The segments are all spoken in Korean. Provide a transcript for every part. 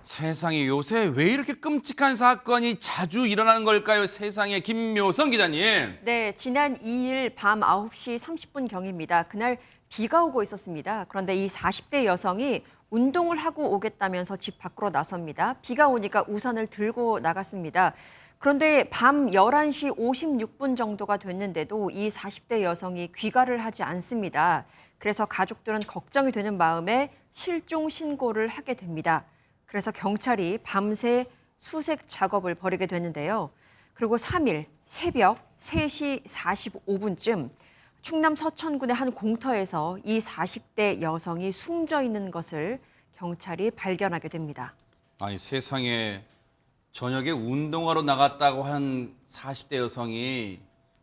세상에 요새 왜 이렇게 끔찍한 사건이 자주 일어나는 걸까요? 세상에 김묘성 기자님. 네, 지난 2일 밤 9시 30분경입니다. 그날 비가 오고 있었습니다. 그런데 이 40대 여성이 운동을 하고 오겠다면서 집 밖으로 나섭니다. 비가 오니까 우산을 들고 나갔습니다. 그런데 밤 11시 56분 정도가 됐는데도 이 40대 여성이 귀가를 하지 않습니다. 그래서 가족들은 걱정이 되는 마음에 실종 신고를 하게 됩니다. 그래서 경찰이 밤새 수색 작업을 벌이게 됐는데요. 그리고 3일 새벽 3시 45분쯤 충남 서천군의 한 공터에서 이 40대 여성이 숨져 있는 것을 경찰이 발견하게 됩니다. 아니 세상에 저녁에 운동하러 나갔다고 한 40대 여성이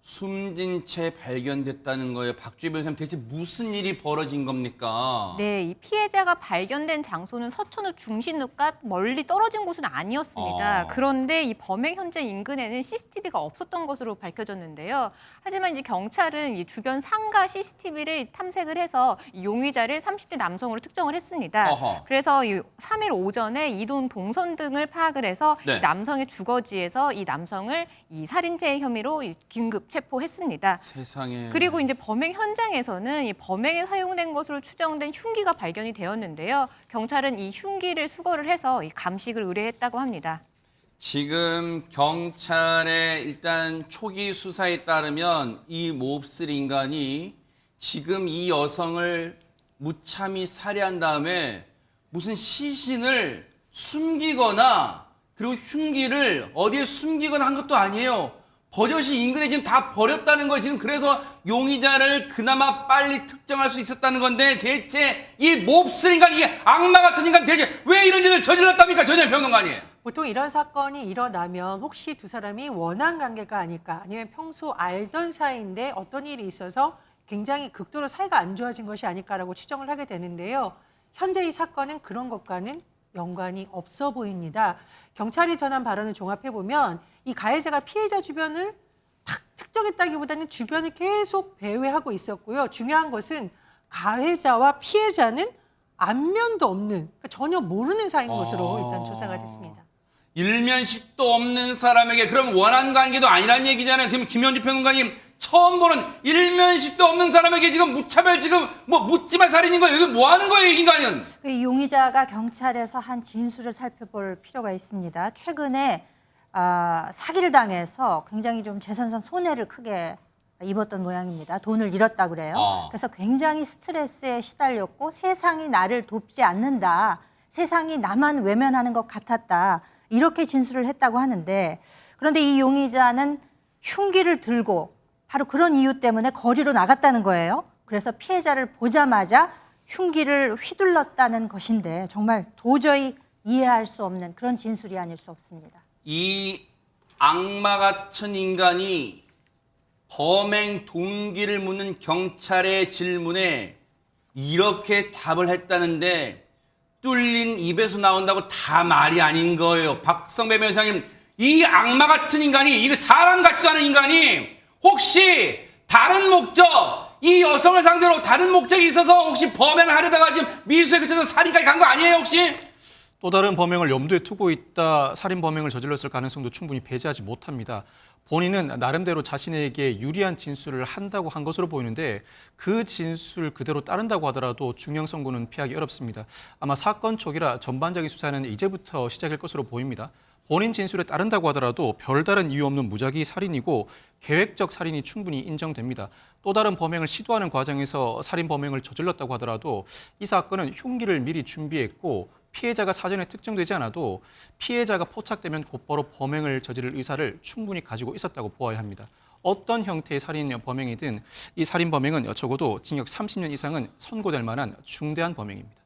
숨진 채 발견됐다는 거예요. 박주희 변호사님 대체 무슨 일이 벌어진 겁니까? 네, 이 피해자가 발견된 장소는 서천읍 중심읍과 멀리 떨어진 곳은 아니었습니다. 그런데 이 범행 현장 인근에는 CCTV가 없었던 것으로 밝혀졌는데요. 하지만 이제 경찰은 이 주변 상가 CCTV를 탐색을 해서 이 용의자를 30대 남성으로 특정을 했습니다. 그래서 이 3일 오전에 이동 동선 등을 파악을 해서 네. 이 남성의 주거지에서 이 남성을 이 살인죄 혐의로 긴급 체포했습니다. 세상에. 그리고 이제 범행 현장에서는 이 범행에 사용된 것으로 추정된 흉기가 발견이 되었는데요. 경찰은 이 흉기를 수거를 해서 이 감식을 의뢰했다고 합니다. 지금 경찰의 일단 초기 수사에 따르면 이 몹쓸 인간이 지금 이 여성을 무참히 살해한 다음에 무슨 시신을 숨기거나 그리고 흉기를 어디에 숨기거나 한 것도 아니에요. 버젓이 인근에 지금 다 버렸다는 거예요. 지금 그래서 용의자를 그나마 빨리 특정할 수 있었다는 건데 대체 이 몹쓸 인간, 이게 악마 같은 인간 대체 왜 이런 일을 저질렀답니까? 전현 평론가님. 보통 이런 사건이 일어나면 혹시 두 사람이 원한 관계가 아닐까, 아니면 평소 알던 사이인데 어떤 일이 있어서 굉장히 극도로 사이가 안 좋아진 것이 아닐까라고 추정을 하게 되는데요. 현재 이 사건은 그런 것과는 연관이 없어 보입니다. 경찰이 전한 발언을 종합해보면 이 가해자가 피해자 주변을 딱 특정했다기보다는 주변을 계속 배회하고 있었고요. 중요한 것은 가해자와 피해자는 안면도 없는, 그러니까 전혀 모르는 사이인 것으로 일단 조사가 됐습니다. 일면식도 없는 사람에게 그럼 원한 관계도 아니란 얘기잖아요. 그럼 김현주 평론가님 처음 보는 일면식도 없는 사람에게 지금 무차별 지금 뭐 묻지마 살인인 거예요. 이게 뭐 하는 거예요, 이 인간은? 그 용의자가 경찰에서 한 진술을 살펴볼 필요가 있습니다. 최근에 사기를 당해서 굉장히 좀 재산상 손해를 크게 입었던 모양입니다. 돈을 잃었다 그래요. 그래서 굉장히 스트레스에 시달렸고 세상이 나를 돕지 않는다. 세상이 나만 외면하는 것 같았다. 이렇게 진술을 했다고 하는데, 그런데 이 용의자는 흉기를 들고 바로 그런 이유 때문에 거리로 나갔다는 거예요. 그래서 피해자를 보자마자 흉기를 휘둘렀다는 것인데 정말 도저히 이해할 수 없는 그런 진술이 아닐 수 없습니다. 이 악마 같은 인간이 범행 동기를 묻는 경찰의 질문에 이렇게 답을 했다는데 뚫린 입에서 나온다고 다 말이 아닌 거예요. 박성배 변호사님, 이 악마 같은 인간이, 이거 사람 같지도 않은 인간이 혹시 다른 목적, 이 여성을 상대로 다른 목적이 있어서 혹시 범행을 하려다가 지금 미수에 그쳐서 살인까지 간 거 아니에요, 혹시? 또 다른 범행을 염두에 두고 있다, 살인 범행을 저질렀을 가능성도 충분히 배제하지 못합니다. 본인은 나름대로 자신에게 유리한 진술을 한다고 한 것으로 보이는데 그 진술 그대로 따른다고 하더라도 중형 선고는 피하기 어렵습니다. 아마 사건 초기라 전반적인 수사는 이제부터 시작일 것으로 보입니다. 본인 진술에 따른다고 하더라도 별다른 이유 없는 무작위 살인이고 계획적 살인이 충분히 인정됩니다. 또 다른 범행을 시도하는 과정에서 살인 범행을 저질렀다고 하더라도 이 사건은 흉기를 미리 준비했고 피해자가 사전에 특정되지 않아도 피해자가 포착되면 곧바로 범행을 저지를 의사를 충분히 가지고 있었다고 보아야 합니다. 어떤 형태의 살인 범행이든 이 살인 범행은 적어도 징역 30년 이상은 선고될 만한 중대한 범행입니다.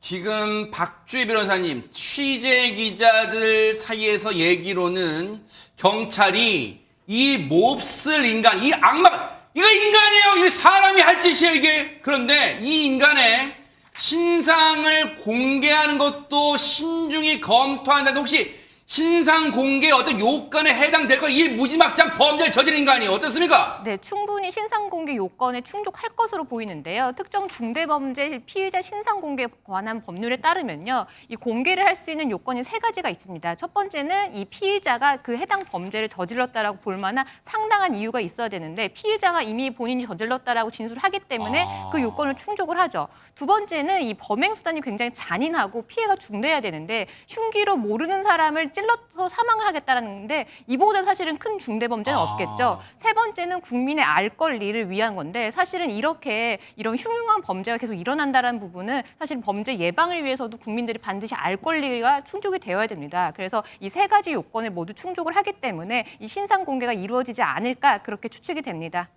지금 박주희 변호사님, 취재 기자들 사이에서 얘기로는 경찰이 이 몹쓸 인간, 이 악마, 이거 인간이에요. 이게 사람이 할 짓이에요, 이게. 그런데 이 인간의 신상을 공개하는 것도 신중히 검토한다는데 혹시 신상 공개 어떤 요건에 해당될 거 이 무지막지한 범죄를 저지른 인간이 어떻습니까? 네, 충분히 신상공개 요건에 충족할 것으로 보이는데요. 특정 중대범죄 피의자 신상공개에 관한 법률에 따르면요. 이 공개를 할 수 있는 요건이 3가지가 있습니다. 첫 번째는 이 피의자가 그 해당 범죄를 저질렀다라고 볼 만한 상당한 이유가 있어야 되는데 피의자가 이미 본인이 저질렀다라고 진술을 하기 때문에 그 요건을 충족을 하죠. 두 번째는 이 범행 수단이 굉장히 잔인하고 피해가 중대해야 되는데 흉기로 모르는 사람을 찔러서 사망을 하겠다라는데 이보다 사실은 큰 중대범죄는 없겠죠. 세 번째는 국민의 알 권리를 위한 건데 사실은 이런 흉흉한 범죄가 계속 일어난다는 부분은 사실 범죄 예방을 위해서도 국민들이 반드시 알 권리가 충족이 되어야 됩니다. 그래서 이 3가지 요건을 모두 충족을 하기 때문에 이 신상 공개가 이루어지지 않을까 그렇게 추측이 됩니다.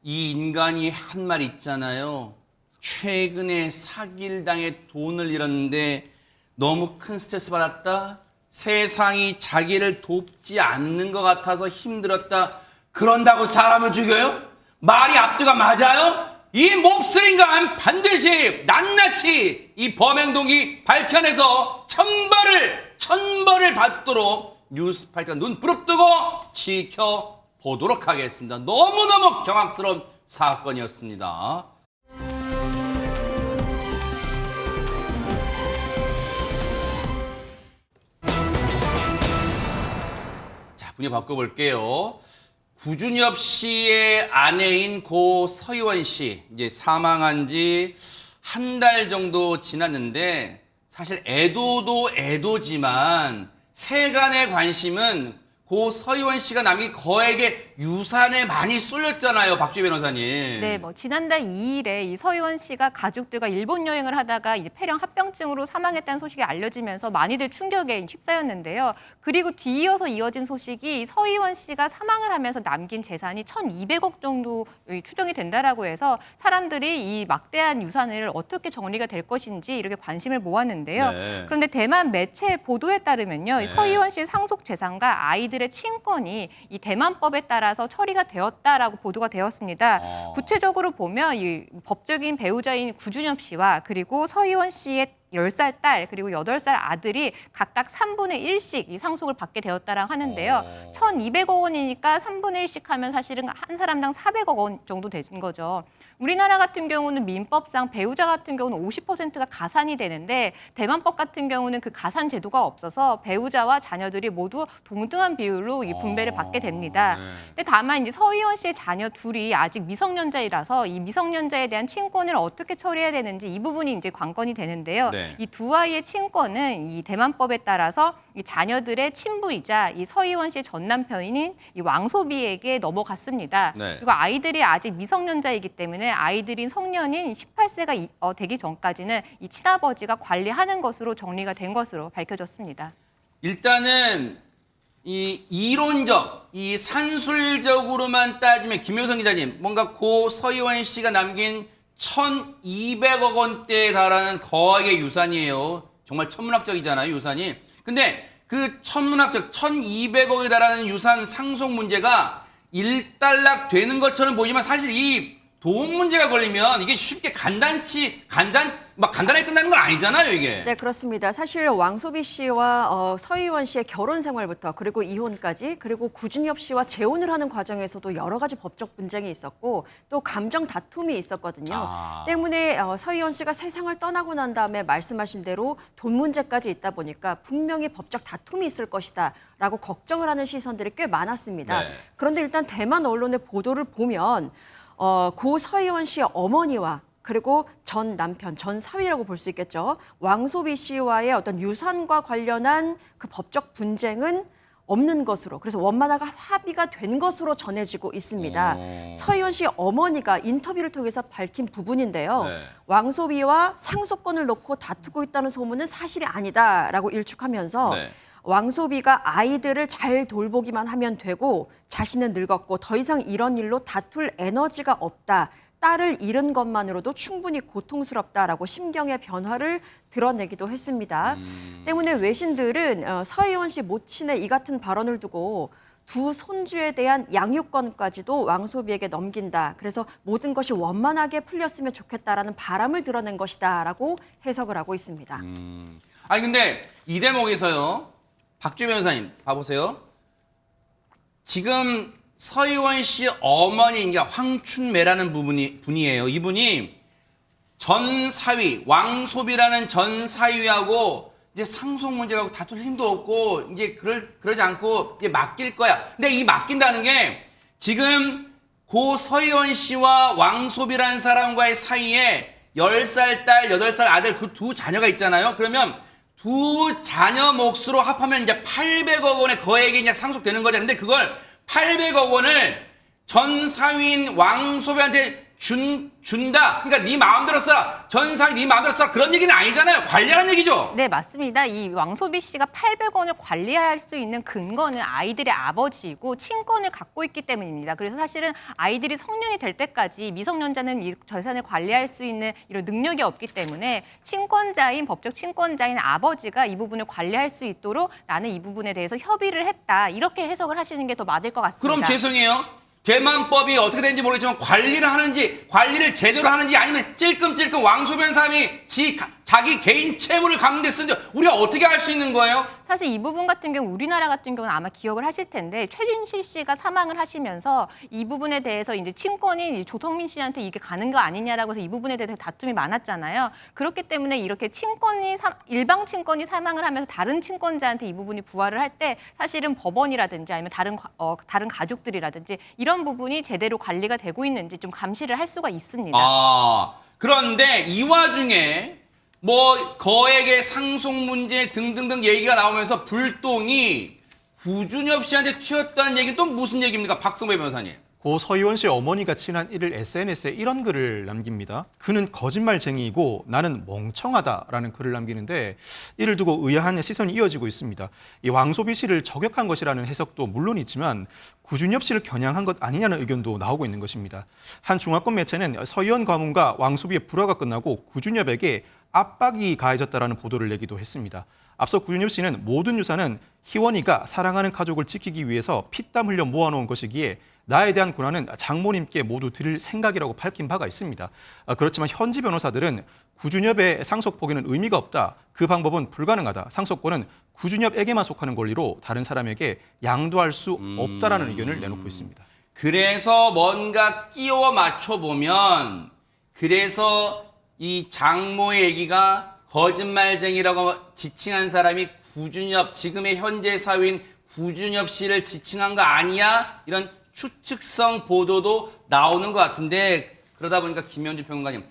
이 인간이 한 말 있잖아요. 최근에 사기를 당해 돈을 잃었는데 너무 큰 스트레스 받았다. 세상이 자기를 돕지 않는 것 같아서 힘들었다. 그런다고 사람을 죽여요? 말이 앞뒤가 맞아요? 이 몹쓸 인간 반드시 낱낱이 이 범행 동기 밝혀내서 천벌을 받도록 뉴스파이터가 눈 부릅뜨고 지켜보도록 하겠습니다. 너무너무 경악스러운 사건이었습니다. 자, 분위 바꿔볼게요. 구준엽 씨의 아내인 고 서희원 씨, 이제 사망한 지 한 달 정도 지났는데, 사실 애도도 애도지만, 세간의 관심은 고 서희원 씨가 남긴 거액의 유산에 많이 쏠렸잖아요, 박주희 변호사님. 네, 지난달 2일에 이 서희원 씨가 가족들과 일본 여행을 하다가 이제 폐렴 합병증으로 사망했다는 소식이 알려지면서 많이들 충격에 휩싸였는데요. 그리고 뒤이어서 이어진 소식이 서희원 씨가 사망을 하면서 남긴 재산이 1,200억 정도 추정이 된다라고 해서 사람들이 이 막대한 유산을 어떻게 정리가 될 것인지 이렇게 관심을 모았는데요. 네. 그런데 대만 매체 보도에 따르면요, 이 서희원 씨의 상속 재산과 아이들의 친권이 이 대만법에 따라서 처리가 되었다라고 보도가 되었습니다. 구체적으로 보면 이 법적인 배우자인 구준엽 씨와 그리고 서희원 씨의 10살 딸 그리고 8살 아들이 각각 3분의 1씩 이 상속을 받게 되었다라고 하는데요. 1,200억 원이니까 3분의 1씩 하면 사실은 한 사람당 400억 원 정도 되는 거죠. 우리나라 같은 경우는 민법상 배우자 같은 경우는 50%가 가산이 되는데 대만법 같은 경우는 그 가산 제도가 없어서 배우자와 자녀들이 모두 동등한 비율로 이 분배를 받게 됩니다. 근데 다만 이제 서희원 씨의 자녀 둘이 아직 미성년자이라서 이 미성년자에 대한 친권을 어떻게 처리해야 되는지 이 부분이 이제 관건이 되는데요. 네. 이 두 아이의 친권은 이 대만법에 따라서 이 자녀들의 친부이자 이 서희원 씨의 전 남편인 이 왕소비에게 넘어갔습니다. 네. 그리고 아이들이 아직 미성년자이기 때문에 아이들인 성년인 18세가 되기 전까지는 이 친아버지가 관리하는 것으로 정리가 된 것으로 밝혀졌습니다. 일단은 이 이론적, 이 산술적으로만 따지면 김효성 기자님, 뭔가 고 서희원 씨가 남긴 1,200억 원대에 달하는 거액의 유산이에요. 정말 천문학적이잖아요, 유산이. 근데 그 천문학적 1,200억에 달하는 유산 상속 문제가 일단락 되는 것처럼 보이지만 사실 이 돈 문제가 걸리면 이게 쉽게 간단하게 끝나는 건 아니잖아요, 이게. 네, 그렇습니다. 사실 왕소비 씨와 서희원 씨의 결혼 생활부터 그리고 이혼까지 그리고 구준엽 씨와 재혼을 하는 과정에서도 여러 가지 법적 분쟁이 있었고 또 감정 다툼이 있었거든요. 때문에 서희원 씨가 세상을 떠나고 난 다음에 말씀하신 대로 돈 문제까지 있다 보니까 분명히 법적 다툼이 있을 것이다 라고 걱정을 하는 시선들이 꽤 많았습니다. 네. 그런데 일단 대만 언론의 보도를 보면 고 서희원 씨의 어머니와 그리고 전 남편, 전 사위라고 볼 수 있겠죠. 왕소비 씨와의 어떤 유산과 관련한 그 법적 분쟁은 없는 것으로, 그래서 원만하게 합의가 된 것으로 전해지고 있습니다. 서희원 씨의 어머니가 인터뷰를 통해서 밝힌 부분인데요. 네. 왕소비와 상속권을 놓고 다투고 있다는 소문은 사실이 아니다라고 일축하면서 네. 왕소비가 아이들을 잘 돌보기만 하면 되고 자신은 늙었고 더 이상 이런 일로 다툴 에너지가 없다. 딸을 잃은 것만으로도 충분히 고통스럽다라고 심경의 변화를 드러내기도 했습니다. 때문에 외신들은 서희원 씨 모친의 이 같은 발언을 두고 두 손주에 대한 양육권까지도 왕소비에게 넘긴다. 그래서 모든 것이 원만하게 풀렸으면 좋겠다라는 바람을 드러낸 것이다라고 해석을 하고 있습니다. 아니 근데 이 대목에서요. 박주희 변호사님 봐보세요. 지금 서희원 씨 어머니 이제 황춘매라는 분이에요. 이분이 전 사위 왕소비라는 전 사위하고 이제 상속 문제가 다툴 힘도 없고 이제 그러지 않고 이제 맡길 거야. 근데 이 맡긴다는 게 지금 고 서희원 씨와 왕소비라는 사람과의 사이에 10살 딸, 8살 아들 그 두 자녀가 있잖아요. 그러면 두 자녀 몫으로 합하면 이제 800억 원의 거액이 이제 상속되는 거죠. 근데 그걸 800억 원을 전 사위인 왕소비한테 준다. 그러니까 네 마음대로 써라. 전 사위 네 마음대로 써라. 그런 얘기는 아니잖아요. 관리하는 얘기죠. 네, 맞습니다. 이 왕소비 씨가 800원을 관리할 수 있는 근거는 아이들의 아버지이고 친권을 갖고 있기 때문입니다. 그래서 사실은 아이들이 성년이 될 때까지 미성년자는 이 재산을 관리할 수 있는 이런 능력이 없기 때문에 법적 친권자인 아버지가 이 부분을 관리할 수 있도록 나는 이 부분에 대해서 협의를 했다. 이렇게 해석을 하시는 게 더 맞을 것 같습니다. 그럼 죄송해요. 개만법이 어떻게 되는지 모르겠지만 관리를 제대로 하는지 아니면 찔끔찔끔 왕소변 사람이 자기 개인 채무를 갚는 데 쓰는지 우리가 어떻게 알 수 있는 거예요? 사실 이 부분 같은 경우 우리나라 같은 경우는 아마 기억을 하실 텐데 최진실 씨가 사망을 하시면서 이 부분에 대해서 이제 친권이 조성민 씨한테 이게 가는 거 아니냐라고 해서 이 부분에 대해서 다툼이 많았잖아요. 그렇기 때문에 이렇게 일방 친권이 사망을 하면서 다른 친권자한테 이 부분이 부활을 할 때 사실은 법원이라든지 아니면 다른 가족들이라든지 이런 부분이 제대로 관리가 되고 있는지 좀 감시를 할 수가 있습니다. 그런데 이 와중에 뭐 거액의 상속 문제 등등등 얘기가 나오면서 불똥이 구준엽 씨한테 튀었다는 얘기는 또 무슨 얘기입니까? 박성배 변호사님. 고 서희원 씨의 어머니가 지난 1일 SNS에 이런 글을 남깁니다. 그는 거짓말쟁이이고 나는 멍청하다라는 글을 남기는데 이를 두고 의아한 시선이 이어지고 있습니다. 이 왕소비 씨를 저격한 것이라는 해석도 물론 있지만 구준엽 씨를 겨냥한 것 아니냐는 의견도 나오고 있는 것입니다. 한 중화권 매체는 서희원 가문과 왕소비의 불화가 끝나고 구준엽에게 압박이 가해졌다라는 보도를 내기도 했습니다. 앞서 구준엽 씨는 모든 유산은 희원이가 사랑하는 가족을 지키기 위해서 피땀 흘려 모아놓은 것이기에 나에 대한 권한은 장모님께 모두 드릴 생각이라고 밝힌 바가 있습니다. 그렇지만 현지 변호사들은 구준엽의 상속 포기는 의미가 없다. 그 방법은 불가능하다. 상속권은 구준엽에게만 속하는 권리로 다른 사람에게 양도할 수 없다라는 의견을 내놓고 있습니다. 그래서 뭔가 끼워 맞춰보면 그래서 이 장모의 얘기가 거짓말쟁이라고 지칭한 사람이 구준엽, 지금의 현재 사위인 구준엽 씨를 지칭한 거 아니야? 이런 추측성 보도도 나오는 것 같은데 그러다 보니까 김현주 평론가님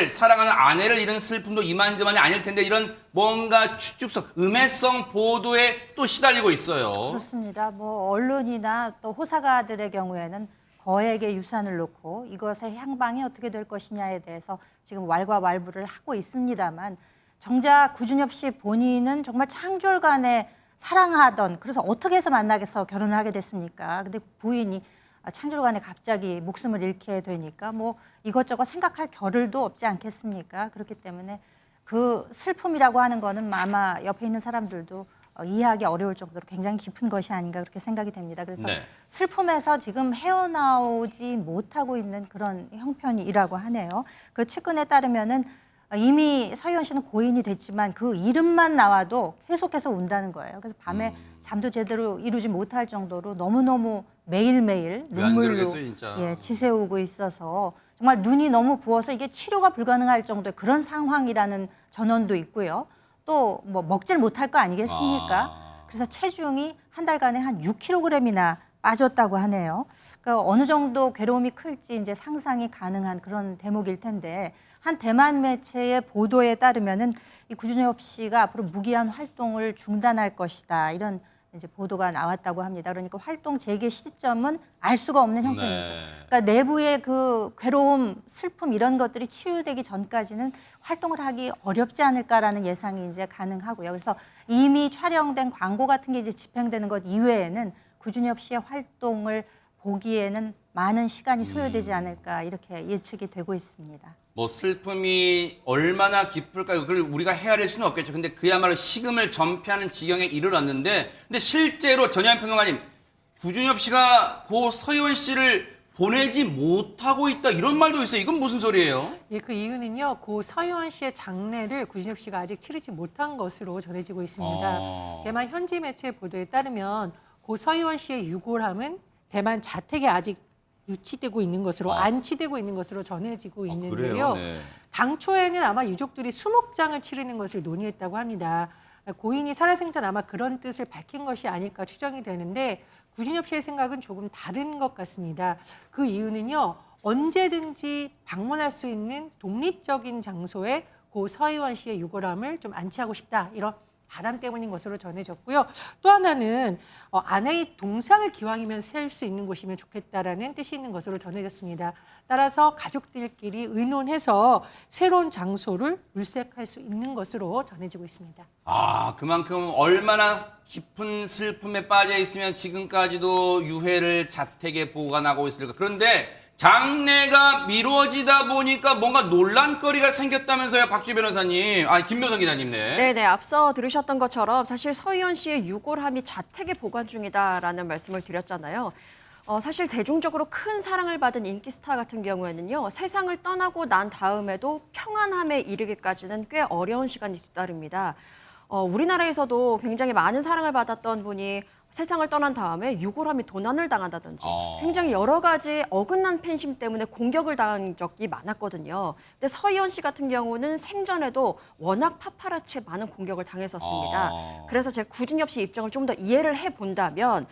사랑하는 아내를 잃은 슬픔도 이만저만이 아닐 텐데 이런 뭔가 추측성, 음해성 보도에 또 시달리고 있어요. 그렇습니다. 뭐 언론이나 또 호사가들의 경우에는 거액의 유산을 놓고 이것의 향방이 어떻게 될 것이냐에 대해서 지금 왈가왈부를 하고 있습니다만 정작 구준엽 씨 본인은 정말 창졸간에 사랑하던 그래서 어떻게 해서 만나서 결혼을 하게 됐습니까? 근데 부인이 창졸간에 갑자기 목숨을 잃게 되니까 뭐 이것저것 생각할 겨를도 없지 않겠습니까? 그렇기 때문에 그 슬픔이라고 하는 거는 아마 옆에 있는 사람들도 이해하기 어려울 정도로 굉장히 깊은 것이 아닌가 그렇게 생각이 됩니다. 그래서 네. 슬픔에서 지금 헤어나오지 못하고 있는 그런 형편이라고 하네요. 그 측근에 따르면은 이미 서희원 씨는 고인이 됐지만 그 이름만 나와도 계속해서 운다는 거예요. 그래서 밤에 잠도 제대로 이루지 못할 정도로 너무너무 매일매일 왜안 눈물로 그러겠어요, 진짜. 지새우고 있어서 정말 눈이 너무 부어서 이게 치료가 불가능할 정도의 그런 상황이라는 전언도 있고요. 또 뭐 먹질 못할 거 아니겠습니까? 그래서 체중이 한 달간에 한 6kg이나 빠졌다고 하네요. 그러니까 어느 정도 괴로움이 클지 이제 상상이 가능한 그런 대목일 텐데 한 대만 매체의 보도에 따르면은 이 구준엽 씨가 앞으로 무기한 활동을 중단할 것이다 이런 이제 보도가 나왔다고 합니다. 그러니까 활동 재개 시점은 알 수가 없는 형편이죠. 네. 그러니까 내부의 그 괴로움, 슬픔 이런 것들이 치유되기 전까지는 활동을 하기 어렵지 않을까라는 예상이 이제 가능하고요. 그래서 이미 촬영된 광고 같은 게 이제 집행되는 것 이외에는 구준엽 씨의 활동을 보기에는 많은 시간이 소요되지 않을까 이렇게 예측이 되고 있습니다. 뭐 슬픔이 얼마나 깊을까요? 그걸 우리가 헤아릴 수는 없겠죠. 근데 그야말로 식음을 전폐하는 지경에 이르렀는데 근데 실제로 전현 평론가님 구준엽 씨가 고 서희원 씨를 보내지 못하고 있다 이런 말도 있어요. 이건 무슨 소리예요? 예, 그 이유는요. 고 서희원 씨의 장례를 구진엽 씨가 아직 치르지 못한 것으로 전해지고 있습니다. 대만 현지 매체 보도에 따르면 고 서희원 씨의 유골함은 대만 자택에 아직 유치되고 있는 것으로 안치되고 있는 것으로 전해지고 있는데요. 그래요? 네. 당초에는 아마 유족들이 수목장을 치르는 것을 논의했다고 합니다. 고인이 살아생전 아마 그런 뜻을 밝힌 것이 아닐까 추정이 되는데 구진엽 씨의 생각은 조금 다른 것 같습니다. 그 이유는요. 언제든지 방문할 수 있는 독립적인 장소에 고 서희원 씨의 유골함을 좀 안치하고 싶다. 이런 바람 때문인 것으로 전해졌고요. 또 하나는 아내의 동상을 기왕이면 세울 수 있는 곳이면 좋겠다라는 뜻이 있는 것으로 전해졌습니다. 따라서 가족들끼리 의논해서 새로운 장소를 물색할 수 있는 것으로 전해지고 있습니다. 아, 그만큼 얼마나 깊은 슬픔에 빠져 있으면 지금까지도 유해를 자택에 보관하고 있을까. 그런데 장례가 미뤄지다 보니까 뭔가 논란거리가 생겼다면서요, 박주희 변호사님. 아, 김묘성 기자님, 네. 네네, 앞서 들으셨던 것처럼 사실 서희원 씨의 유골함이 자택에 보관 중이다라는 말씀을 드렸잖아요. 사실 대중적으로 큰 사랑을 받은 인기 스타 같은 경우에는요, 세상을 떠나고 난 다음에도 평안함에 이르기까지는 꽤 어려운 시간이 뒤따릅니다. 우리나라에서도 굉장히 많은 사랑을 받았던 분이 세상을 떠난 다음에 유골함이 도난을 당한다든지 굉장히 여러 가지 어긋난 팬심 때문에 공격을 당한 적이 많았거든요. 근데 서희원 씨 같은 경우는 생전에도 워낙 파파라치에 많은 공격을 당했었습니다. 그래서 제가 구진엽 씨 입장을 좀 더 이해를 해본다면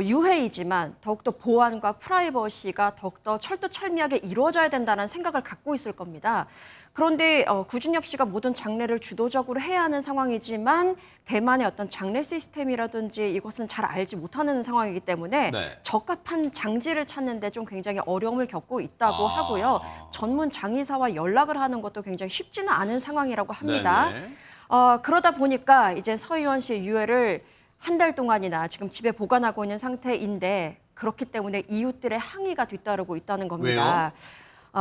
유해이지만 더욱더 보안과 프라이버시가 더욱더 철두철미하게 이루어져야 된다는 생각을 갖고 있을 겁니다. 그런데 구준엽 씨가 모든 장례를 주도적으로 해야 하는 상황이지만 대만의 어떤 장례 시스템이라든지 이것은 잘 알지 못하는 상황이기 때문에 네. 적합한 장지를 찾는데 좀 굉장히 어려움을 겪고 있다고 하고요. 전문 장의사와 연락을 하는 것도 굉장히 쉽지는 않은 상황이라고 합니다. 네네. 그러다 보니까 이제 서희원 씨의 유해를 한 달 동안이나 지금 집에 보관하고 있는 상태인데 그렇기 때문에 이웃들의 항의가 뒤따르고 있다는 겁니다.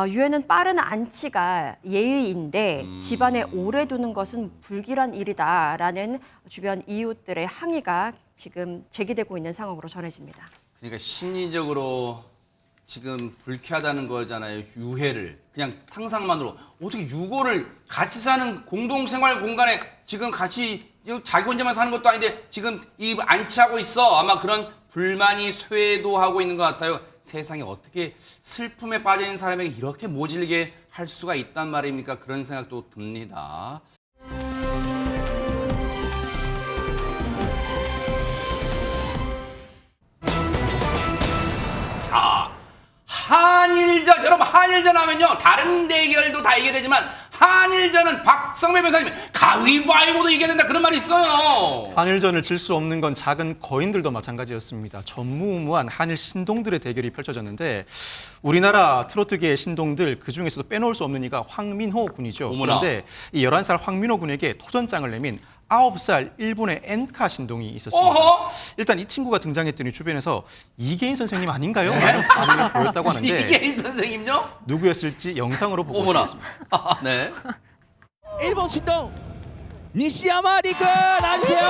유해는 빠른 안치가 예의인데 집안에 오래 두는 것은 불길한 일이다라는 주변 이웃들의 항의가 지금 제기되고 있는 상황으로 전해집니다. 그러니까 심리적으로 지금 불쾌하다는 거잖아요. 유해를. 그냥 상상만으로. 어떻게 유골을 같이 사는 공동생활 공간에 지금 같이 자기 혼자만 사는 것도 아닌데 지금 이 안치하고 있어. 아마 그런 불만이 쇄도하고 있는 것 같아요. 세상에 어떻게 슬픔에 빠져 있는 사람에게 이렇게 모질게 할 수가 있단 말입니까? 그런 생각도 듭니다. 한일전, 여러분 한일전 하면요 다른 대결도 다 이겨야 되지만 한일전은 박성배 변호사님 가위바위보도 이겨야 된다 그런 말이 있어요. 한일전을 질 수 없는 건 작은 거인들도 마찬가지였습니다. 전무후무한 한일 신동들의 대결이 펼쳐졌는데 우리나라 트로트계의 신동들 그중에서도 빼놓을 수 없는 이가 황민호 군이죠. 어머나. 그런데 이 11살 황민호 군에게 토전장을 내민 9살 일본의 엔카 신동이 있었습니다. 어허? 일단 이 친구가 등장했더니 주변에서 이계인 선생님 아닌가요? 라는 반응을 보였다고 하는데 이계인 선생님요? 누구였을지 영상으로 보고 어머나. 싶습니다. 네. 일본 신동 니시야마 리크 나주세요.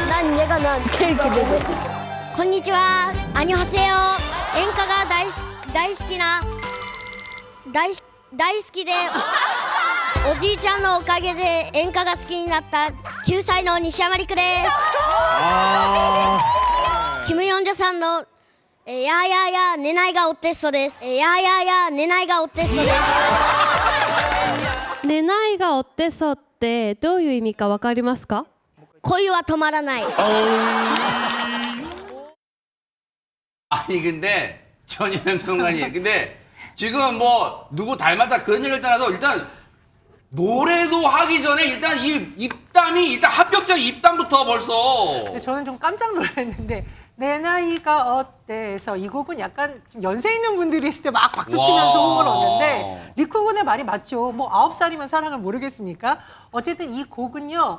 난 얘가 난 제일 기대돼. 건니치와 안녕하세요. 엔카가大好きな大好きでおじいちゃんのおかげで演歌が好きになった9歳の西山陸です。キム・ヨンジャさんのやーやーやー寝ないがおテストです。やーやーやー寝ないがおテストです。寝ないがお手そってどういう意味かわかりますか？恋は止まらない。 아니 근데 전현영 평론가님 근데 지금 뭐 누구 닮았다 그런 얘기를 떠나서 일단 노래도 하기 전에 일단 이 입담이 일단 합격자 입담부터 벌써 근데 저는 좀 깜짝 놀랐는데 내 나이가 어때서 이 곡은 약간 좀 연세 있는 분들이 있을 때 막 박수 치면서 와. 호응을 얻는데 리쿠 군의 말이 맞죠. 뭐 9살이면 사랑을 모르겠습니까? 어쨌든 이 곡은요.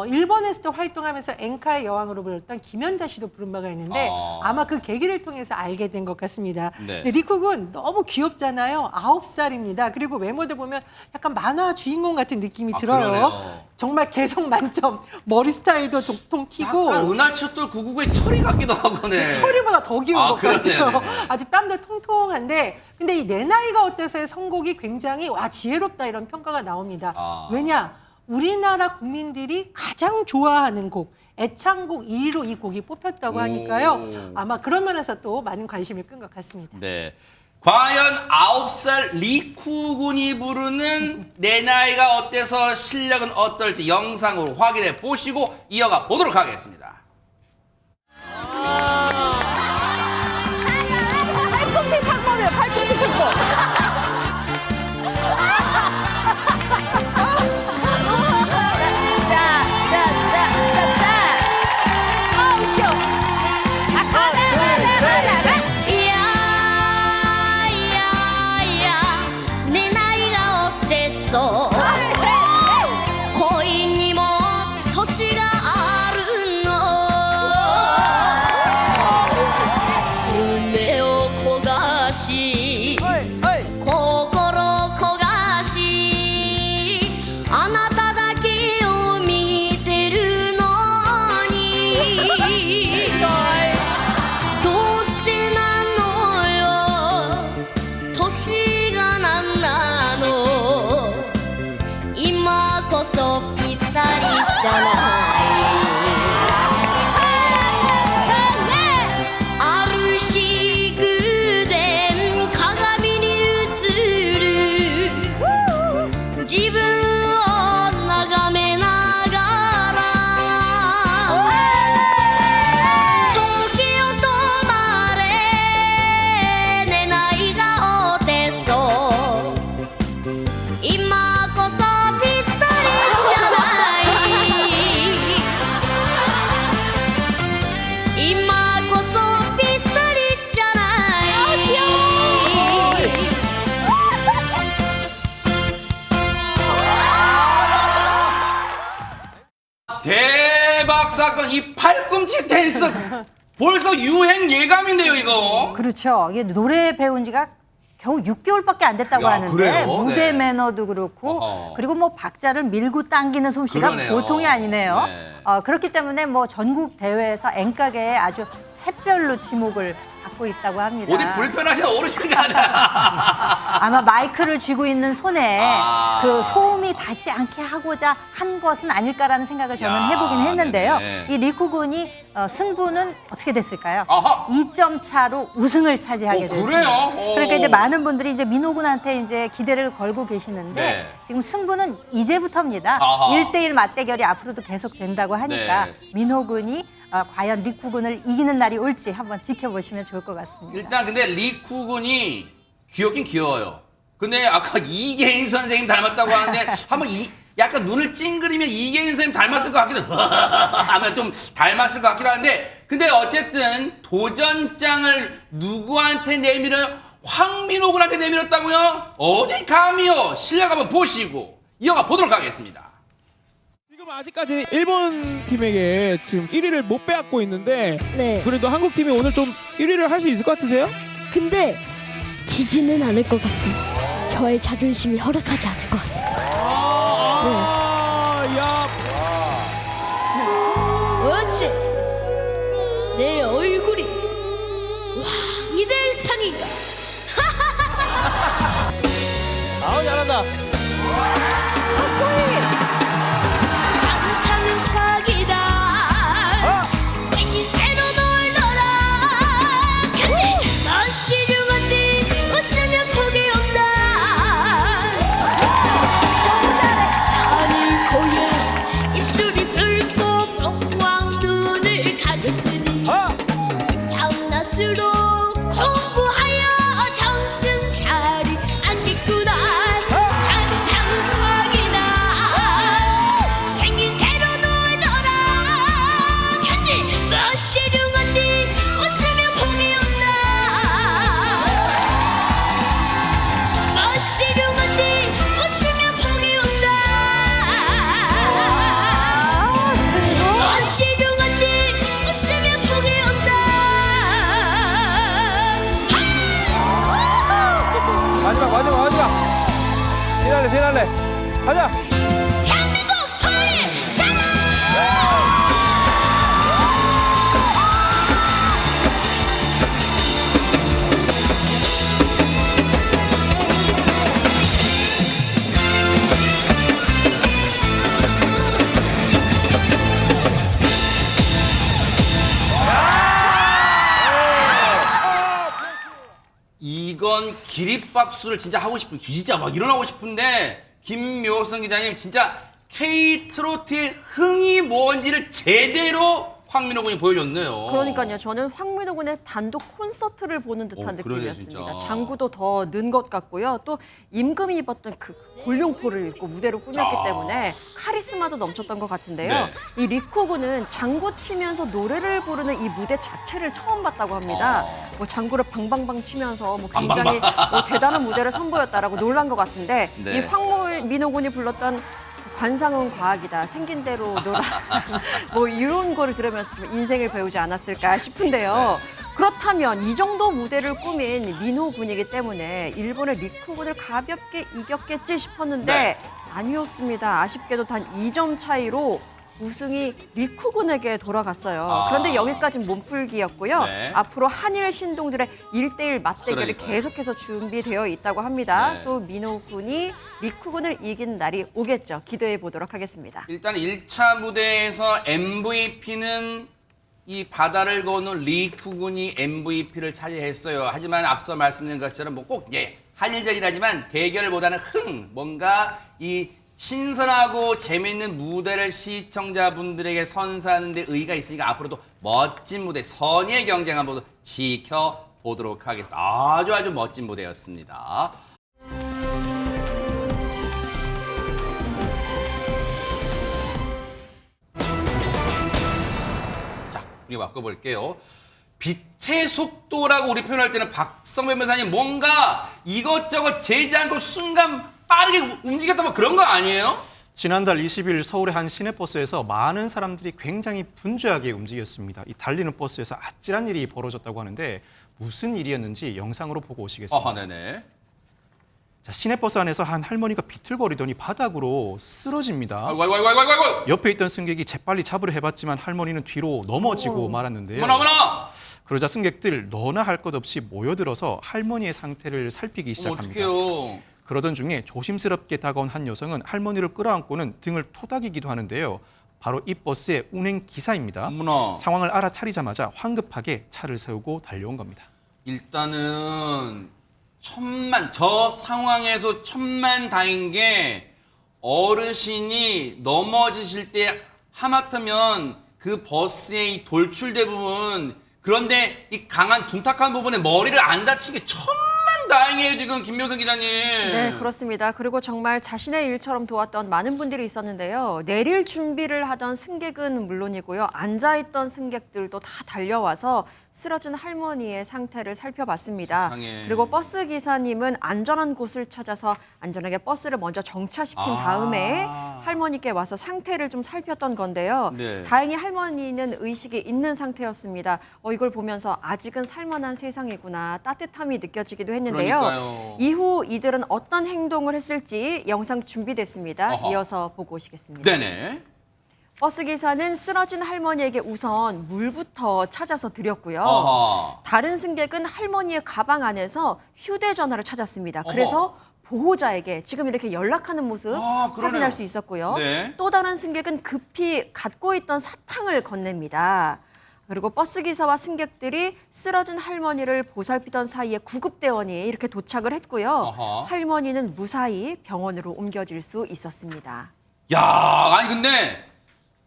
일본에서도 활동하면서 엔카의 여왕으로 불렸던 김연자 씨도 부른 바가 있는데 아마 그 계기를 통해서 알게 된 것 같습니다. 네. 근데 리쿡은 너무 귀엽잖아요. 9살입니다. 그리고 외모도 보면 약간 만화 주인공 같은 느낌이 들어요. 그러네요. 정말 개성 만점, 머리 스타일도 독통 튀고 약간 은하철도 999의 철이 같기도 하고, 네. 철이보다 더 귀여운 것 그러네요. 같아요. 네네. 아주 뺨도 통통한데 근데 이 내 나이가 어때서의 선곡이 굉장히 지혜롭다 이런 평가가 나옵니다. 왜냐? 우리나라 국민들이 가장 좋아하는 곡, 애창곡 2위로 이 곡이 뽑혔다고 하니까요. 아마 그런 면에서 또 많은 관심을 끈 것 같습니다. 네. 과연 9살 리쿠군이 부르는 내 나이가 어때서 실력은 어떨지 영상으로 확인해 보시고 이어가 보도록 하겠습니다. 팔꿈치 창법이에요. 팔꿈치 창법. 이야 내 나이가 어땠어恋にも年があるの夢を焦がし心焦がしあなただけを見てるのにどうしてなのよ年がなんなの今こそぴったりじゃないある日偶然鏡に映る自分を眺めながら時を止まれねないがおてそう今こそぴったりじゃない今こそぴったりじゃない 대박 사건 이 팔꿈치 댄스 벌써 유행 예감인데요 이거. 그렇죠. 이게 노래 배운 지가 겨우 6개월밖에 안 됐다고 야, 하는데 그래요? 무대 네. 매너도 그렇고 어허. 그리고 뭐 박자를 밀고 당기는 솜씨가 그러네요. 보통이 아니네요. 네. 그렇기 때문에 뭐 전국 대회에서 엔카계에 아주 샛별로 지목을 받고 있다고 합니다. 어디 불편하셔 어르신이 아니라. 아마 마이크를 쥐고 있는 손에 아. 그 소음이 닿지 않게 하고자 한 것은 아닐까라는 생각을 저는 야, 해보긴 했는데요. 네네. 이 리쿠군이 승부는 어떻게 됐을까요? 아하. 2점 차로 우승을 차지하게 됐습니다. 그래요? 그러니까 이제 많은 분들이 이제 민호군한테 이제 기대를 걸고 계시는데 네. 지금 승부는 이제부터입니다. 아하. 1대1 맞대결이 앞으로도 계속 된다고 하니까 네. 민호군이 과연 리쿠군을 이기는 날이 올지 한번 지켜보시면 좋을 것 같습니다. 일단 근데 리쿠군이 귀엽긴 귀여워요. 근데 아까 이계인 선생님 닮았다고 하는데 한번 약간 눈을 찡그리면 이계인 선생님 닮았을 것 같기도 하면 좀 닮았을 것 같기도 한데 근데 어쨌든 도전장을 누구한테 내밀어요? 황민호군한테 내밀었다고요? 어디 감히요? 실력 한번 보시고 이어가 보도록 하겠습니다. 지금 아직까지 일본 팀에게 지금 1위를 못 빼앗고 있는데 네. 그래도 한국 팀이 오늘 좀 1위를 할 수 있을 것 같으세요? 근데 지지는 않을 것 같습니다. 저의 자존심이 허락하지 않을 것 같습니다. 야, 어째 내 얼굴이 왕이 될 상인가? 잘한다. 항상은 과기다 생긴 대로 놀더라 근데 맛이 좋은데 웃으면 폭이 없다 나는 고에 입술이 붉고 뻥왕 눈을 가렸으니 밤낮으로 공부하여 정승 차리 앉겠구나 가자. 대한민국 소리 질러! 이건 기립박수를 진짜 하고 싶은, 진짜 막 일어나고 싶은데 김묘성 기자님 진짜 K-트로트의 흥이 뭔지를 제대로 황민호 군이 보여줬네요. 그러니까요. 저는 황민호 군의 단독 콘서트를 보는 듯한 그러네, 느낌이었습니다. 진짜. 장구도 더 는 것 같고요. 또 임금이 입었던 그 골룡포를 입고 무대로 꾸몄기 때문에 카리스마도 넘쳤던 것 같은데요. 네. 이 리쿠 군은 장구 치면서 노래를 부르는 이 무대 자체를 처음 봤다고 합니다. 뭐 장구를 방방방 치면서 뭐 굉장히 뭐 대단한 무대를 선보였다라고 놀란 것 같은데 네. 이 황민호 군이 불렀던 관상은 과학이다. 생긴 대로 놀아. 뭐 이런 거를 들으면서 좀 인생을 배우지 않았을까 싶은데요. 그렇다면 이 정도 무대를 꾸민 민호 군이기 때문에 일본의 리쿠 군을 가볍게 이겼겠지 싶었는데 네. 아니었습니다. 아쉽게도 단 2점 차이로 우승이 리쿠 군에게 돌아갔어요. 아. 그런데 여기까지는 몸풀기였고요. 네. 앞으로 한일 신동들의 1대1 맞대결이 그러니까요. 계속해서 준비되어 있다고 합니다. 네. 또 민호 군이 리쿠 군을 이긴 날이 오겠죠. 기대해 보도록 하겠습니다. 일단 1차 무대에서 MVP는 이 바다를 거는 리쿠 군이 MVP를 차지했어요. 하지만 앞서 말씀드린 것처럼 뭐 꼭 한일전이라지만 대결보다는 뭔가 이 신선하고 재미있는 무대를 시청자분들에게 선사하는 데 의의가 있으니까 앞으로도 멋진 무대, 선의의 경쟁 한번 지켜보도록 하겠습니다. 아주 멋진 무대였습니다. 자, 우리 바꿔볼게요. 빛의 속도라고 우리 표현할 때는 박성배 변호사님 뭔가 이것저것 재지 않고 순간 빠르게 움직였다 뭐 그런 거 아니에요? 지난달 20일 서울의 한 시내버스에서 많은 사람들이 굉장히 분주하게 움직였습니다. 이 달리는 버스에서 아찔한 일이 벌어졌다고 하는데 무슨 일이었는지 영상으로 보고 오시겠습니다. 네네. 자, 시내버스 안에서 한 할머니가 비틀거리더니 바닥으로 쓰러집니다. 아이고. 옆에 있던 승객이 재빨리 잡으려 해봤지만 할머니는 뒤로 넘어지고 말았는데요. 어머나. 그러자 승객들 너나 할 것 없이 모여들어서 할머니의 상태를 살피기 시작합니다. 어떡해요. 그러던 중에 조심스럽게 다가온 한 여성은 할머니를 끌어안고는 등을 토닥이기도 하는데요. 바로 이 버스의 운행 기사입니다. 어머나. 상황을 알아차리자마자 황급하게 차를 세우고 달려온 겁니다. 일단은 저 상황에서 천만다행인 게 어르신이 넘어지실 때 하마터면 그 버스의 이 돌출대 부분 그런데 이 강한 둔탁한 부분에 머리를 안 다치게 천만다행이에요 지금 김묘성 기자님. 네, 그렇습니다. 그리고 정말 자신의 일처럼 도왔던 많은 분들이 있었는데요. 내릴 준비를 하던 승객은 물론이고요. 앉아있던 승객들도 다 달려와서 쓰러진 할머니의 상태를 살펴봤습니다. 세상에. 그리고 버스 기사님은 안전한 곳을 찾아서 안전하게 버스를 먼저 정차시킨 다음에 할머니께 와서 상태를 좀 살폈던 건데요. 네. 다행히 할머니는 의식이 있는 상태였습니다. 이걸 보면서 아직은 살만한 세상이구나 따뜻함이 느껴지기도 했는데요. 그러니까요. 이후 이들은 어떤 행동을 했을지 영상 준비됐습니다. 어허. 이어서 보고 오시겠습니다. 네네. 버스 기사는 쓰러진 할머니에게 우선 물부터 찾아서 드렸고요. 어허. 다른 승객은 할머니의 가방 안에서 휴대전화를 찾았습니다. 어허. 그래서 보호자에게 지금 이렇게 연락하는 모습 그러네요. 확인할 수 있었고요. 네. 또 다른 승객은 급히 갖고 있던 사탕을 건넵니다. 그리고 버스 기사와 승객들이 쓰러진 할머니를 보살피던 사이에 구급대원이 이렇게 도착을 했고요. 어허. 할머니는 무사히 병원으로 옮겨질 수 있었습니다. 야, 아니 근데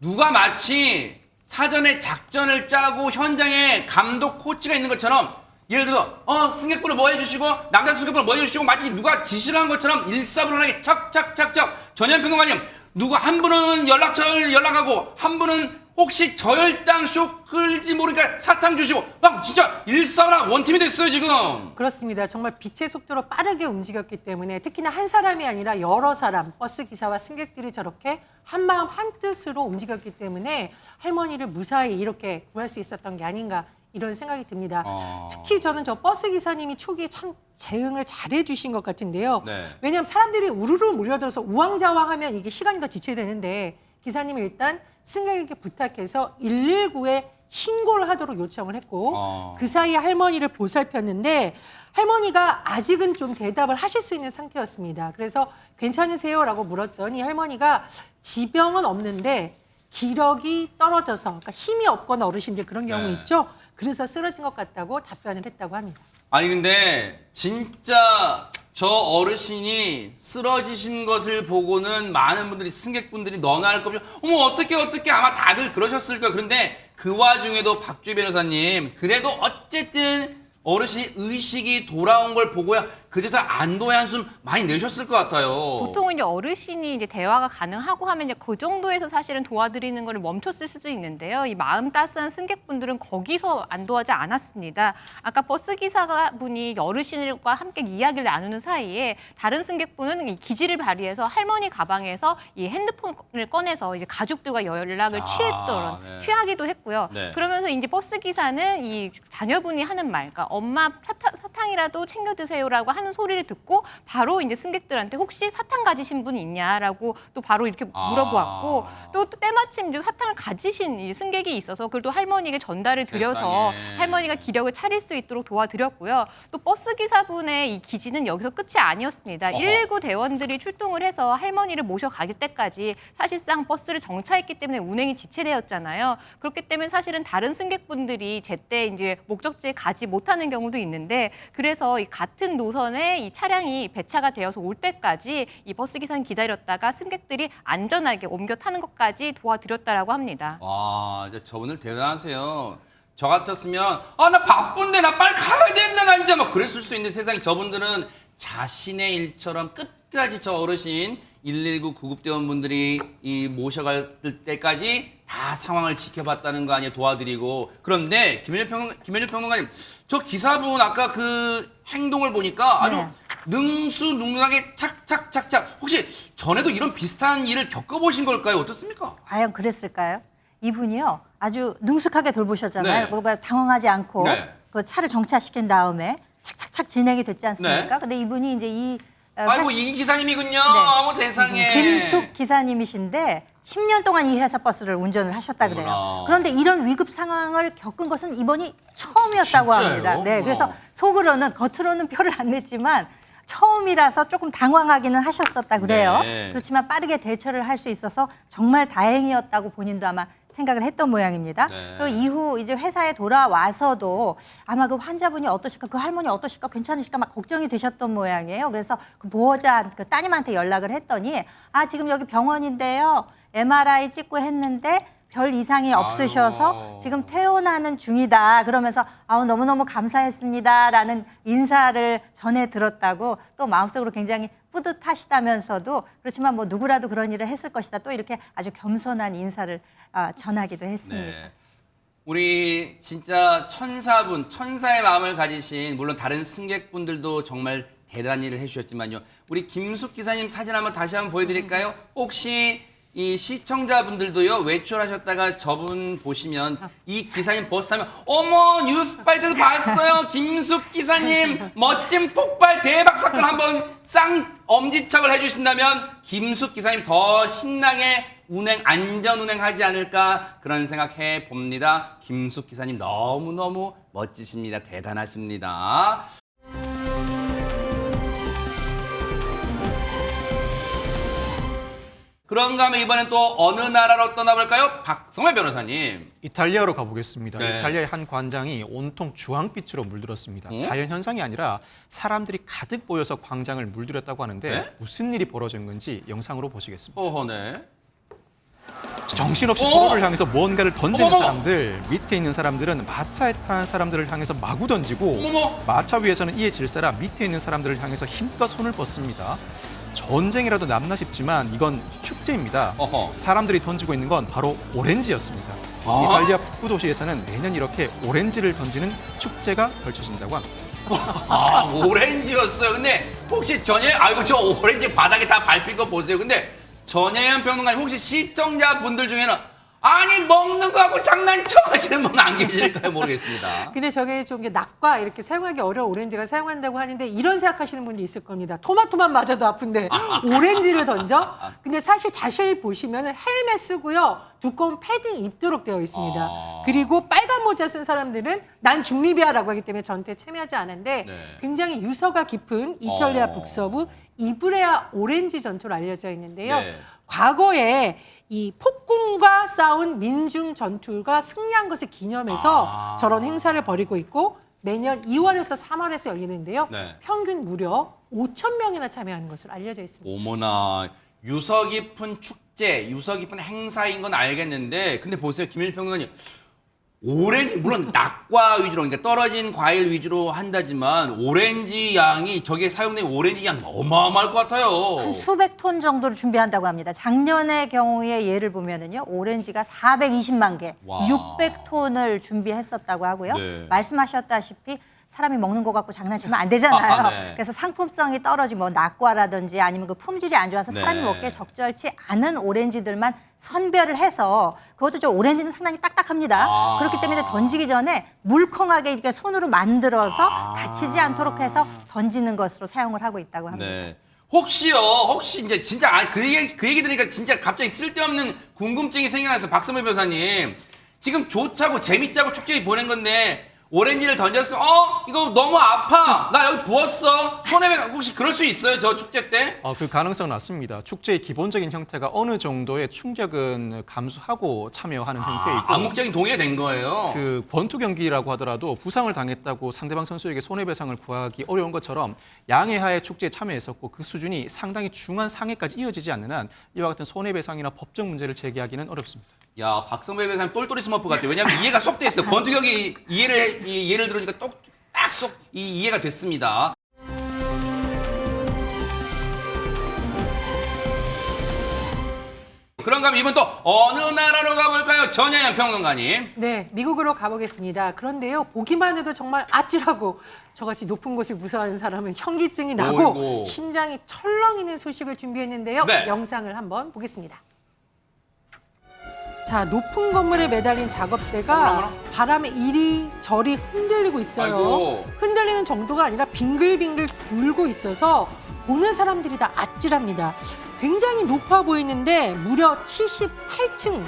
누가 마치 사전에 작전을 짜고 현장에 감독 코치가 있는 것처럼 예를 들어 승객분을 뭐 해주시고 남자 승객분을 뭐 해주시고 마치 누가 지시를 한 것처럼 일사불란하게 척척척척 전현평론가님 누가 한 분은 연락처를 연락하고 한 분은 혹시 저혈당 쇼크인지 모르니까 사탕 주시고 막 진짜 일사불란 원팀이 됐어요 지금. 그렇습니다. 정말 빛의 속도로 빠르게 움직였기 때문에 특히나 한 사람이 아니라 여러 사람, 버스 기사와 승객들이 저렇게 한마음 한뜻으로 움직였기 때문에 할머니를 무사히 이렇게 구할 수 있었던 게 아닌가 이런 생각이 듭니다. 특히 저는 저 버스 기사님이 초기에 참 대응을 잘해 주신 것 같은데요. 네. 왜냐하면 사람들이 우르르 몰려들어서 우왕좌왕하면 이게 시간이 더 지체되는데 기사님이 일단 승객에게 부탁해서 119에 신고를 하도록 요청을 했고 그 사이에 할머니를 보살폈는데 할머니가 아직은 좀 대답을 하실 수 있는 상태였습니다. 그래서 괜찮으세요?라고 물었더니 할머니가 지병은 없는데 기력이 떨어져서 그러니까 힘이 없거나 어르신들 그런 경우 네. 있죠. 그래서 쓰러진 것 같다고 답변을 했다고 합니다. 아니 근데 진짜 저 어르신이 쓰러지신 것을 보고는 많은 분들이 승객분들이 너나 할 것 없이 어머 어떻게 아마 다들 그러셨을 거예요. 그런데 그 와중에도 박주희 변호사님 그래도 어쨌든 어르신이 의식이 돌아온 걸 보고야 그제서 안도의 한숨 많이 내셨을 것 같아요. 보통은 이제 어르신이 이제 대화가 가능하고 하면 이제 그 정도에서 사실은 도와드리는 걸 멈췄을 수도 있는데요. 이 마음 따스한 승객분들은 거기서 안도하지 않았습니다. 아까 버스 기사가 분이 어르신과 함께 이야기를 나누는 사이에 다른 승객분은 이 기지를 발휘해서 할머니 가방에서 이 핸드폰을 꺼내서 이제 가족들과 연락을 취했던 네. 취하기도 했고요. 네. 그러면서 이제 버스 기사는 이 자녀분이 하는 말, 그러니까 엄마 사탕이라도 챙겨 드세요라고 하는 소리를 듣고 바로 이제 승객들한테 혹시 사탕 가지신 분 있냐라고 또 바로 이렇게 물어보았고 또 때마침 이제 사탕을 가지신 이 승객이 있어서 그걸 또 할머니에게 전달을 드려서 세상에. 할머니가 기력을 차릴 수 있도록 도와드렸고요. 또 버스 기사분의 이 기지는 여기서 끝이 아니었습니다. 119 대원들이 출동을 해서 할머니를 모셔갈 때까지 사실상 버스를 정차했기 때문에 운행이 지체되었잖아요. 그렇기 때문에 사실은 다른 승객분들이 제때 이제 목적지에 가지 못하는 경우도 있는데 그래서 이 같은 노선에 이 차량이 배차가 되어서 올 때까지 이 버스 기사는 기다렸다가 승객들이 안전하게 옮겨 타는 것까지 도와드렸다라고 합니다. 와, 이제 저분들 대단하세요. 저 같았으면 나 바쁜데 나 빨리 가야 된다 나 이제 막 그랬을 수도 있는데 세상에 저분들은 자신의 일처럼 끝까지 저 어르신 119 구급대원분들이 이 모셔갈 때까지 다 상황을 지켜봤다는 거 아니에요. 도와드리고. 그런데 김현일 평론가님 저 기사분 아까 그 행동을 보니까 아주 네. 능수능란하게 착착착착 혹시 전에도 이런 비슷한 일을 겪어보신 걸까요? 어떻습니까? 과연 그랬을까요? 이분이요 아주 능숙하게 돌보셨잖아요. 네. 그러니까 당황하지 않고 네. 그 차를 정차시킨 다음에 착착착 진행이 됐지 않습니까? 네. 근데 이분이 이제 이 아이고 이 기사님이군요. 네. 어머 세상에. 김숙 기사님이신데 10년 동안 이 회사 버스를 운전을 하셨다 그래요. 어머나. 그런데 이런 위급 상황을 겪은 것은 이번이 처음이었다고 진짜요? 합니다. 네, 어머나. 그래서 속으로는 겉으로는 표를 안 냈지만 처음이라서 조금 당황하기는 하셨었다 그래요. 네. 그렇지만 빠르게 대처를 할 수 있어서 정말 다행이었다고 본인도 아마 생각을 했던 모양입니다. 네. 그리고 이후 이제 회사에 돌아와서도 아마 그 환자분이 어떠실까, 그 할머니 어떠실까, 괜찮으실까 막 걱정이 되셨던 모양이에요. 그래서 그 보호자 그 따님한테 연락을 했더니 지금 여기 병원인데요. MRI 찍고 했는데 별 이상이 없으셔서 아유. 지금 퇴원하는 중이다. 그러면서 너무너무 감사했습니다라는 인사를 전해 들었다고 또 마음속으로 굉장히 뿌듯하시다면서도 그렇지만 뭐 누구라도 그런 일을 했을 것이다. 또 이렇게 아주 겸손한 인사를 전하기도 했습니다. 네. 우리 진짜 천사의 마음을 가지신 물론 다른 승객분들도 정말 대단한 일을 해주셨지만요. 우리 김숙 기사님 사진 한번 다시 한번 보여드릴까요? 혹시 이 시청자분들도요 외출하셨다가 저분 보시면 이 기사님 버스 타면 어머 뉴스바이트에서 봤어요 김숙 기사님 멋진 폭발 대박 사건 한번 쌍 엄지척을 해주신다면 김숙 기사님 더 신나게 안전 운행하지 않을까 그런 생각해 봅니다. 김숙 기사님 너무너무 멋지십니다. 대단하십니다. 그런가 하면 이번엔 또 어느 나라로 떠나볼까요? 박성회 변호사님. 이탈리아로 가보겠습니다. 네. 이탈리아의 한 관장이 온통 주황빛으로 물들었습니다. 자연 현상이 아니라 사람들이 가득 모여서 광장을 물들였다고 하는데 네? 무슨 일이 벌어진 건지 영상으로 보시겠습니다. 어허네. 정신없이 서로를 향해서 무언가를 던지는 어머머. 사람들, 밑에 있는 사람들은 마차에 탄 사람들을 향해서 마구 던지고 어머머. 마차 위에서는 이에 질 사람 밑에 있는 사람들을 향해서 힘껏 손을 뻗습니다. 전쟁이라도 남나 싶지만 이건 축제입니다. 어허. 사람들이 던지고 있는 건 바로 오렌지였습니다. 아? 이탈리아 북부 도시에서는 매년 이렇게 오렌지를 던지는 축제가 펼쳐진다고 합니다. 오렌지였어요. 근데 혹시 아이고 저 오렌지 바닥에 다 밟힌 거 보세요. 근데 전예현 평론가님 혹시 시청자분들 중에는 아니 먹는 거하고 장난쳐가시는 분 안 계실까요? 모르겠습니다. 근데 저게 좀 이게 낙과 이렇게 사용하기 어려운 오렌지가 사용한다고 하는데 이런 생각하시는 분도 있을 겁니다. 토마토만 맞아도 아픈데 오렌지를 던져? 근데 사실 자세히 보시면 헬멧 쓰고요. 두꺼운 패딩 입도록 되어 있습니다. 그리고 빨간 모자 쓴 사람들은 난 중립이야라고 하기 때문에 전투에 참여하지 않았는데 네. 굉장히 유서가 깊은 이탈리아 북서부 이브레아 오렌지 전투로 알려져 있는데요. 네. 과거에 이 폭군과 싸운 민중 전투가 승리한 것을 기념해서 저런 행사를 벌이고 있고 매년 2월에서 3월에서 열리는데요. 네. 평균 무려 5,000명이나 참여하는 것으로 알려져 있습니다. 어머나 유서 깊은 축제, 유서 깊은 행사인 건 알겠는데 근데 보세요 김일평론가님 오렌지 물론 낙과 위주로 그러니까 떨어진 과일 위주로 한다지만 오렌지 양이 저게 사용된 오렌지 양 어마어마할 것 같아요. 한 수백 톤 정도를 준비한다고 합니다. 작년의 경우에 예를 보면은요, 오렌지가 420만 개, 와. 600톤을 준비했었다고 하고요. 네. 말씀하셨다시피 사람이 먹는 거 갖고 장난치면 안 되잖아요. 네. 그래서 상품성이 떨어진 뭐 낙과라든지 아니면 그 품질이 안 좋아서 사람이 네. 먹기에 적절치 않은 오렌지들만 선별을 해서 그것도 좀 오렌지는 상당히 딱딱합니다. 그렇기 때문에 던지기 전에 물컹하게 이렇게 손으로 만들어서 다치지 않도록 해서 던지는 것으로 사용을 하고 있다고 합니다. 네. 혹시 이제 진짜 그 얘기 들으니까 진짜 갑자기 쓸데없는 궁금증이 생겨나서 박선배 변호사님 지금 좋자고 재밌자고 축제에 보낸 건데 오렌지를 던졌어. 이거 너무 아파. 나 여기 부었어. 손에 혹시 그럴 수 있어요? 저 축제 때? 그 가능성은 낮습니다. 축제의 기본적인 형태가 어느 정도의 충격은 감수하고 참여하는 형태이고 암묵적인 동의가 된 거예요. 그 권투 경기라고 하더라도 부상을 당했다고 상대방 선수에게 손해배상을 구하기 어려운 것처럼 양해하에 축제에 참여했었고 그 수준이 상당히 중한 상해까지 이어지지 않는 한 이와 같은 손해배상이나 법적 문제를 제기하기는 어렵습니다. 야, 박성배 변호사님 똘똘이 스머프 같아요. 왜냐하면 이해가 쏙 돼 있어요. 권투 경기 예를 들으니까 딱쏙 이해가 됐습니다. 그런가 하면 이번 또 어느 나라로 가볼까요? 전혜연 평론가님. 네, 미국으로 가보겠습니다. 그런데요, 보기만 해도 정말 아찔하고 저같이 높은 곳을 무서워하는 사람은 현기증이 나고 어이구. 심장이 철렁이는 소식을 준비했는데요. 네. 영상을 한번 보겠습니다. 자, 높은 건물에 매달린 작업대가 바람에 이리저리 흔들리고 있어요. 아이고. 흔들리는 정도가 아니라 빙글빙글 돌고 있어서 보는 사람들이 다 아찔합니다. 굉장히 높아 보이는데 무려 78층,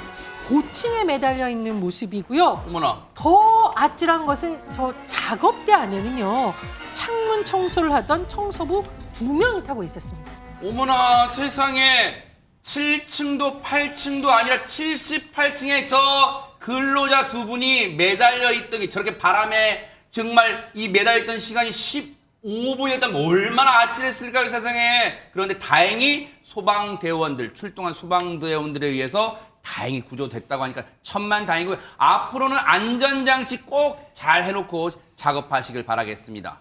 고층에 매달려 있는 모습이고요. 어머나. 더 아찔한 것은 저 작업대 안에는요, 창문 청소를 하던 청소부 2명이 타고 있었습니다. 어머나 세상에 7층도 8층도 아니라 78층에 저 근로자 두 분이 매달려 있던 게 저렇게 바람에 정말 이 매달려 있던 시간이 15분이었다면 얼마나 아찔했을까요 세상에. 그런데 다행히 출동한 소방대원들에 의해서 다행히 구조됐다고 하니까 천만다행이고요. 앞으로는 안전장치 꼭 잘 해놓고 작업하시길 바라겠습니다.